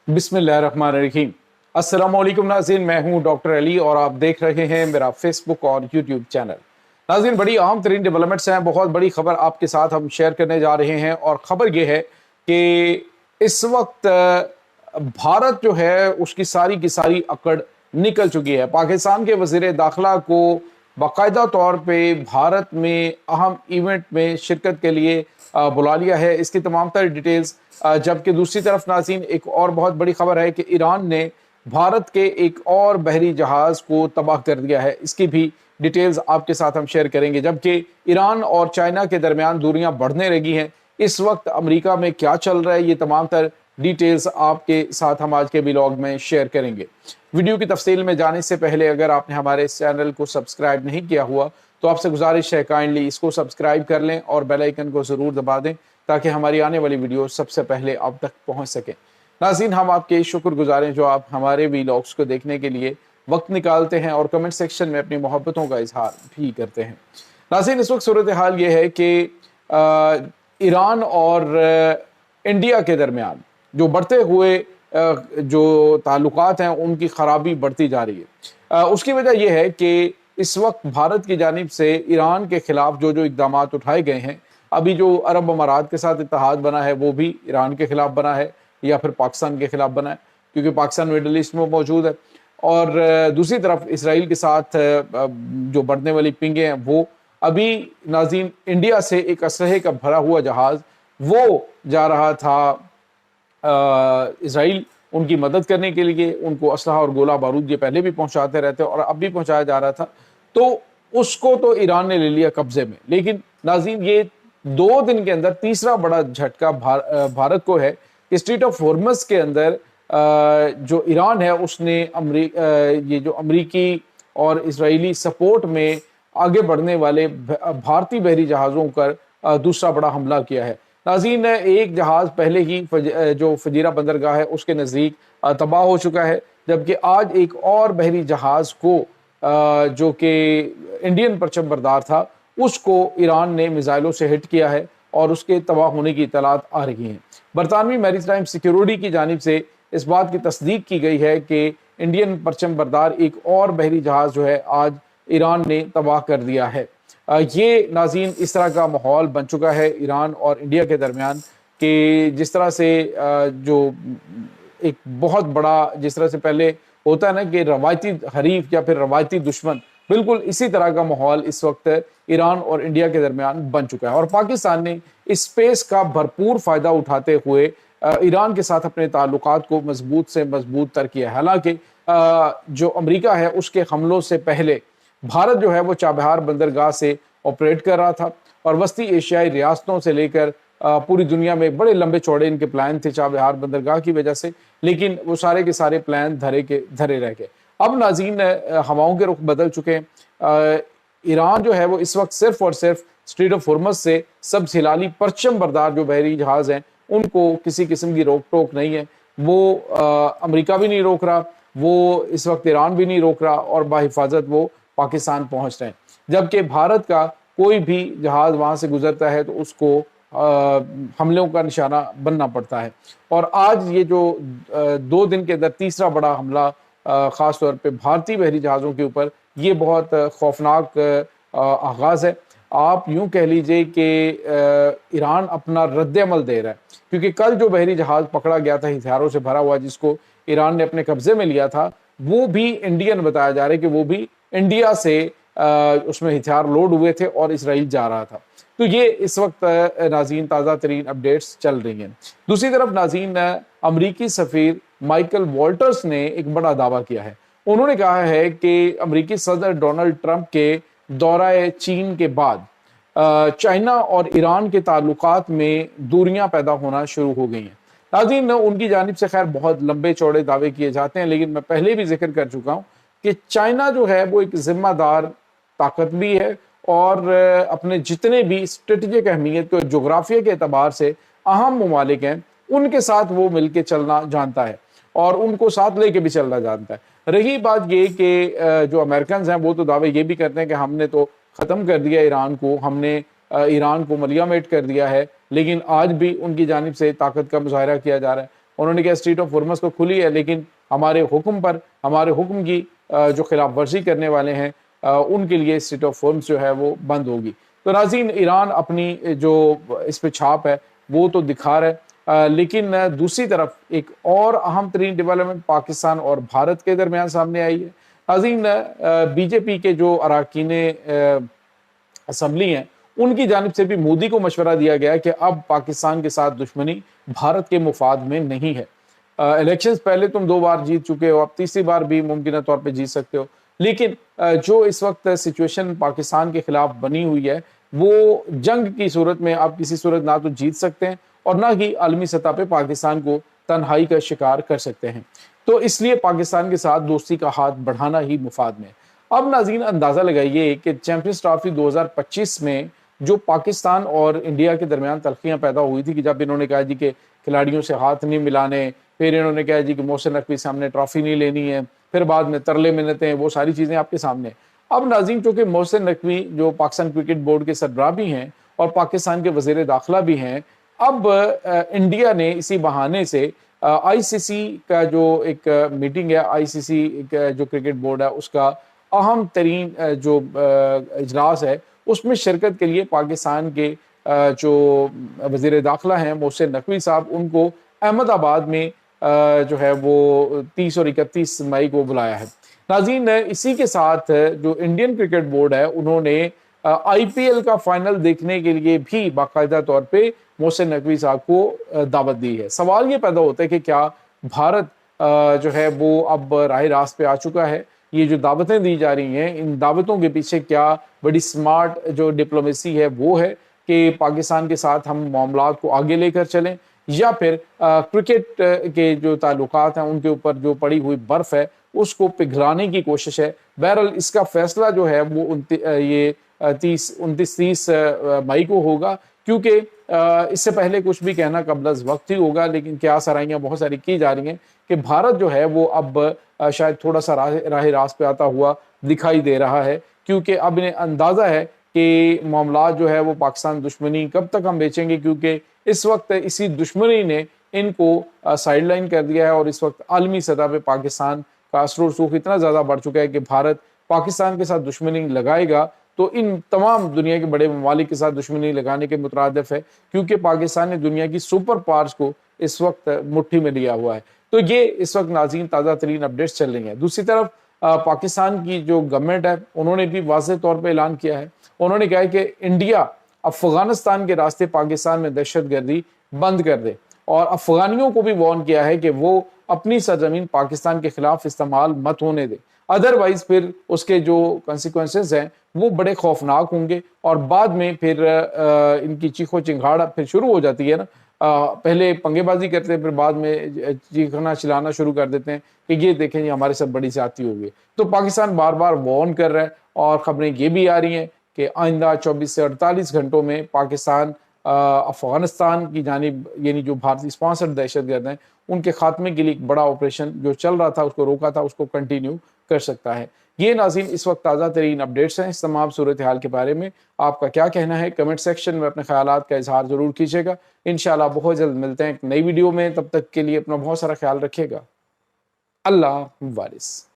बिस्मिल्लाहिर्रहमानिर्रहीम। अस्सलाम वालेकुम नाज़रीन, मैं हूं डॉक्टर अली और आप देख रहे हैं मेरा फेसबुक और यूट्यूब चैनल। नाज़रीन, बड़ी अहम तरीन डेवलपमेंट्स हैं, बहुत बड़ी खबर आपके साथ हम शेयर करने जा रहे हैं। और ख़बर यह है कि इस वक्त भारत जो है उसकी सारी की सारी अकड़ निकल चुकी है। पाकिस्तान के वज़ीर दाखिला को बाकायदा तौर पे भारत में अहम इवेंट में शिरकत के लिए बुला लिया है। इसकी तमाम तर डिटेल्स, जबकि दूसरी तरफ नाज़रीन एक और बहुत बड़ी खबर है कि ईरान ने भारत के एक और बहरी जहाज़ को तबाह कर दिया है। इसकी भी डिटेल्स आपके साथ हम शेयर करेंगे। जबकि ईरान और चाइना के दरमियान दूरियां बढ़ने लगी हैं। इस वक्त अमेरिका में क्या चल रहा है, ये तमाम तर डिटेल्स आपके साथ हम आज के व्लॉग में शेयर करेंगे। वीडियो की तफसील में जाने से पहले अगर आपने हमारे इस चैनल को सब्सक्राइब नहीं किया हुआ तो आपसे गुजारिश है काइंडली इसको सब्सक्राइब कर लें और बेल आइकन को ज़रूर दबा दें ताकि हमारी आने वाली वीडियो सबसे पहले आप तक पहुंच सके। नाज़रीन, हम आपके शुक्रगुजार हैं जो आप हमारे वीलॉग्स को देखने के लिए वक्त निकालते हैं और कमेंट सेक्शन में अपनी मोहब्बतों का इजहार भी करते हैं। नाज़रीन, इस वक्त सूरत हाल ये है कि ईरान और इंडिया के दरमियान जो बढ़ते हुए जो ताल्लुकात हैं उनकी ख़राबी बढ़ती जा रही है। उसकी वजह यह है कि इस वक्त भारत की जानिब से ईरान के खिलाफ जो जो इक़दाम उठाए गए हैं, अभी जो अरब अमारात के साथ इत्तेहाद बना है वो भी ईरान के खिलाफ बना है या फिर पाकिस्तान के खिलाफ बना है, क्योंकि पाकिस्तान मिडल ईस्ट में मौजूद है। और दूसरी तरफ इसराइल के साथ जो बढ़ने वाली पिंगे हैं वो अभी नाज़रीन इंडिया से एक असलहे का भरा हुआ जहाज़ वो जा रहा था इसराइल उनकी मदद करने के लिए। उनको असलहा और गोला बारूद ये पहले भी पहुंचाते रहते और अब भी पहुंचाया जा रहा था, तो उसको तो ईरान ने ले लिया कब्जे में। लेकिन नाज़रीन, ये 2 दिन के अंदर तीसरा बड़ा झटका भारत को है कि स्ट्रेट ऑफ हॉर्मज़ के अंदर जो ईरान है उसने ये जो अमरीकी और इजरायली सपोर्ट में आगे बढ़ने वाले भारतीय बहरी जहाज़ों पर दूसरा बड़ा हमला किया है। नाज़रीन, एक जहाज़ पहले ही जो फजीरा बंदरगाह है उसके नज़दीक तबाह हो चुका है, जबकि आज एक और बहरी जहाज़ को जो कि इंडियन परचम बरदार था उसको ईरान ने मिसाइलों से हिट किया है और उसके तबाह होने की इतलात आ रही हैं। बरतानवी मैरीटाइम सिक्योरिटी की जानिब से इस बात की तस्दीक की गई है कि इंडियन परचम बरदार एक और बहरी जहाज़ जो है आज ईरान ने तबाह कर दिया है। ये नाज़रीन इस तरह का माहौल बन चुका है ईरान और इंडिया के दरमियान कि जिस तरह से जो एक बहुत बड़ा, जिस तरह से पहले होता है ना कि रवायती हरीफ या फिर रवायती दुश्मन, बिल्कुल इसी तरह का माहौल इस वक्त ईरान और इंडिया के दरमियान बन चुका है। और पाकिस्तान ने इस स्पेस का भरपूर फ़ायदा उठाते हुए ईरान के साथ अपने ताल्लुकात को मजबूत से मजबूत तर किया है। हालांकि जो अमेरिका है उसके हमलों से पहले भारत जो है वो चाबहार बंदरगाह से ऑपरेट कर रहा था और वस्ती एशियाई रियासतों से लेकर पूरी दुनिया में बड़े लंबे चौड़े इनके प्लान थे चाबहार बंदरगाह की वजह से, लेकिन वो सारे के सारे प्लान धरे रह गए। अब नाज़रीन हवाओं के रुख बदल चुके हैं। ईरान जो है वो इस वक्त सिर्फ और सिर्फ स्ट्रेट ऑफ हॉर्मज़ से सब हिलाली परचम बरदार जो बहरी जहाज़ हैं उनको किसी किस्म की रोक टोक नहीं है। वो अमेरिका भी नहीं रोक रहा, वो इस वक्त ईरान भी नहीं रोक रहा और बाहिफाजत वो पाकिस्तान पहुंच रहे हैं। जबकि भारत का कोई भी जहाज़ वहाँ से गुजरता है तो उसको हमलों का निशाना बनना पड़ता है। और आज ये जो 2 दिन के अंदर तीसरा बड़ा हमला ख़ास तौर पे भारतीय बहरी जहाज़ों के ऊपर, ये बहुत खौफनाक आगाज़ है। आप यूँ कह लीजिए कि ईरान अपना रद्द-ए-अमल दे रहा है, क्योंकि कल जो बहरी जहाज़ पकड़ा गया था हथियारों से भरा हुआ जिसको ईरान ने अपने कब्जे में लिया था, वो भी इंडियन बताया जा रहा है कि वो भी इंडिया से उसमें हथियार लोड हुए थे और इसराइल जा रहा था। तो ये इस वक्त नाज़रीन ताज़ा तरीन अपडेट्स चल रही हैं। दूसरी तरफ नाज़रीन अमरीकी सफ़ीर माइकल वॉल्टर्स ने एक बड़ा दावा किया है। उन्होंने कहा है कि अमरीकी सदर डोनाल्ड ट्रंप के दौरा चीन के बाद चाइना और ईरान के ताल्लुकात में दूरियां पैदा होना शुरू हो गई हैं। नाज़रीन उनकी जानिब से खैर बहुत लंबे चौड़े दावे किए जाते हैं, लेकिन मैं पहले भी जिक्र कर चुका हूँ कि चाइना जो है वो एक जिम्मेदार ताकत भी है और अपने जितने भी स्ट्रेटजिक अहमियत को जोग्राफिया के एतबार से अहम ममालिक हैं उनके साथ वो मिलके चलना जानता है और उनको साथ लेके भी चलना जानता है। रही बात ये कि जो अमेरिकन हैं वो तो दावे ये भी करते हैं कि हमने तो ख़त्म कर दिया ईरान को, हमने ईरान को मलियामेट कर दिया है, लेकिन आज भी उनकी जानिब से ताकत का मुजाहरा किया जा रहा है। انہوں نے کہا اسٹریٹ آف ہرمز کو کھلی ہے لیکن ہمارے حکم پر، ہمارے حکم کی جو خلاف ورزی کرنے والے ہیں ان کے لیے اسٹریٹ آف ہرمز جو ہے وہ بند ہوگی۔ تو ناظرین ایران اپنی جو اس پہ چھاپ ہے وہ تو دکھا رہا ہے، لیکن دوسری طرف ایک اور اہم ترین ڈیولپمنٹ پاکستان اور بھارت کے درمیان سامنے آئی ہے۔ ناظرین بی جے پی کے جو اراکین اسمبلی ہیں ان کی جانب سے بھی مودی کو مشورہ دیا گیا ہے کہ اب پاکستان کے ساتھ دشمنی بھارت کے مفاد میں نہیں ہے۔ الیکشنز پہلے تم 2 بار جیت چکے ہو، اب تیسری بار بھی ممکنہ طور پہ جیت سکتے ہو، لیکن جو اس وقت سچویشن پاکستان کے خلاف بنی ہوئی ہے وہ جنگ کی صورت میں آپ کسی صورت نہ تو جیت سکتے ہیں اور نہ ہی عالمی سطح پہ پاکستان کو تنہائی کا شکار کر سکتے ہیں، تو اس لیے پاکستان کے ساتھ دوستی کا ہاتھ بڑھانا ہی مفاد میں ہے۔ اب ناظرین اندازہ لگائیے کہ چیمپئنز ٹرافی 2025 میں جو پاکستان اور انڈیا کے درمیان تلخیاں پیدا ہوئی تھی کہ جب انہوں نے کہا جی کہ کھلاڑیوں سے ہاتھ نہیں ملانے، پھر انہوں نے کہا جی کہ محسن نقوی سے ہم نے ٹرافی نہیں لینی ہے، پھر بعد میں ترلے منتیں، وہ ساری چیزیں آپ کے سامنے ہیں۔ اب ناظرین چونکہ محسن نقوی جو پاکستان کرکٹ بورڈ کے سربراہ بھی ہیں اور پاکستان کے وزیر داخلہ بھی ہیں، اب انڈیا نے اسی بہانے سے آئی سی سی کا جو ایک میٹنگ ہے، آئی سی سی جو کرکٹ بورڈ ہے اس کا اہم ترین جو اجلاس ہے اس میں شرکت کے لیے پاکستان کے جو وزیر داخلہ ہیں محسن نقوی صاحب، ان کو احمد آباد میں جو ہے وہ 30 اور 31 مئی کو بلایا ہے۔ ناظرین اسی کے ساتھ جو انڈین کرکٹ بورڈ ہے انہوں نے آئی پی ایل کا فائنل دیکھنے کے لیے بھی باقاعدہ طور پہ محسن نقوی صاحب کو دعوت دی ہے۔ سوال یہ پیدا ہوتا ہے کہ کیا بھارت جو ہے وہ اب راہ راست پہ آ چکا ہے؟ یہ جو دعوتیں دی جا رہی ہیں ان دعوتوں کے پیچھے کیا بڑی سمارٹ جو ڈپلومیسی ہے وہ ہے کہ پاکستان کے ساتھ ہم معاملات کو آگے لے کر چلیں، یا پھر کرکٹ کے جو تعلقات ہیں ان کے اوپر جو پڑی ہوئی برف ہے اس کو پگھلانے کی کوشش ہے؟ بہرحال اس کا فیصلہ جو ہے وہ یہ 29-30 مئی کو ہوگا، کیونکہ اس سے پہلے کچھ بھی کہنا قبل از وقت ہی ہوگا، لیکن کیا سرائیاں بہت ساری کی جا رہی ہیں کہ بھارت جو ہے وہ اب شاید تھوڑا سا راہ راست پہ آتا ہوا دکھائی دے رہا ہے، کیونکہ اب انہیں اندازہ ہے کہ معاملات جو ہے وہ پاکستان دشمنی کب تک ہم بیچیں گے، کیونکہ اس وقت اسی دشمنی نے ان کو سائیڈ لائن کر دیا ہے اور اس وقت عالمی سطح پہ پاکستان کا اثر و رسوخ اتنا زیادہ بڑھ چکا ہے کہ بھارت پاکستان کے ساتھ دشمنی لگائے گا تو ان تمام دنیا کے بڑے ممالک کے ساتھ دشمنی لگانے کے مترادف ہے، کیونکہ پاکستان نے دنیا کی سپر پاورز کو اس وقت مٹھی میں لیا ہوا ہے۔ تو یہ اس وقت ناظرین تازہ ترین اپڈیٹس چل رہی ہیں۔ دوسری طرف پاکستان کی جو گورنمنٹ ہے انہوں نے بھی واضح طور پہ اعلان کیا ہے، انہوں نے کہا ہے کہ انڈیا افغانستان کے راستے پاکستان میں دہشت گردی بند کر دے، اور افغانیوں کو بھی وارن کیا ہے کہ وہ اپنی سرزمین پاکستان کے خلاف استعمال مت ہونے دے، ادروائز پھر اس کے جو کنسیکوینسز ہیں وہ بڑے خوفناک ہوں گے، اور بعد میں پھر ان کی چیخو چنگھاڑ پھر شروع ہو جاتی ہے نا، پہلے پنگے بازی کرتے ہیں پھر بعد میں چیخنا چلانا شروع کر دیتے ہیں کہ یہ دیکھیں یہ ہمارے ساتھ بڑی زیادتی ہو گئی۔ تو پاکستان بار بار وارن کر رہا ہے، اور خبریں یہ بھی آ رہی ہیں کہ آئندہ 24 سے 48 گھنٹوں میں پاکستان افغانستان کی جانب، یعنی جو بھارتی اسپانسرڈ دہشت گرد ہیں ان کے خاتمے کے لیے ایک بڑا آپریشن جو چل رہا تھا اس کو روکا تھا، اس کو کنٹینیو کر سکتا ہے۔ یہ ناظرین اس وقت تازہ ترین اپڈیٹس ہیں۔ اس تمام صورتحال کے بارے میں آپ کا کیا کہنا ہے؟ کمنٹ سیکشن میں اپنے خیالات کا اظہار ضرور کیجیے گا۔ انشاءاللہ بہت جلد ملتے ہیں ایک نئی ویڈیو میں، تب تک کے لیے اپنا بہت سارا خیال رکھیے گا۔ اللہ وارث۔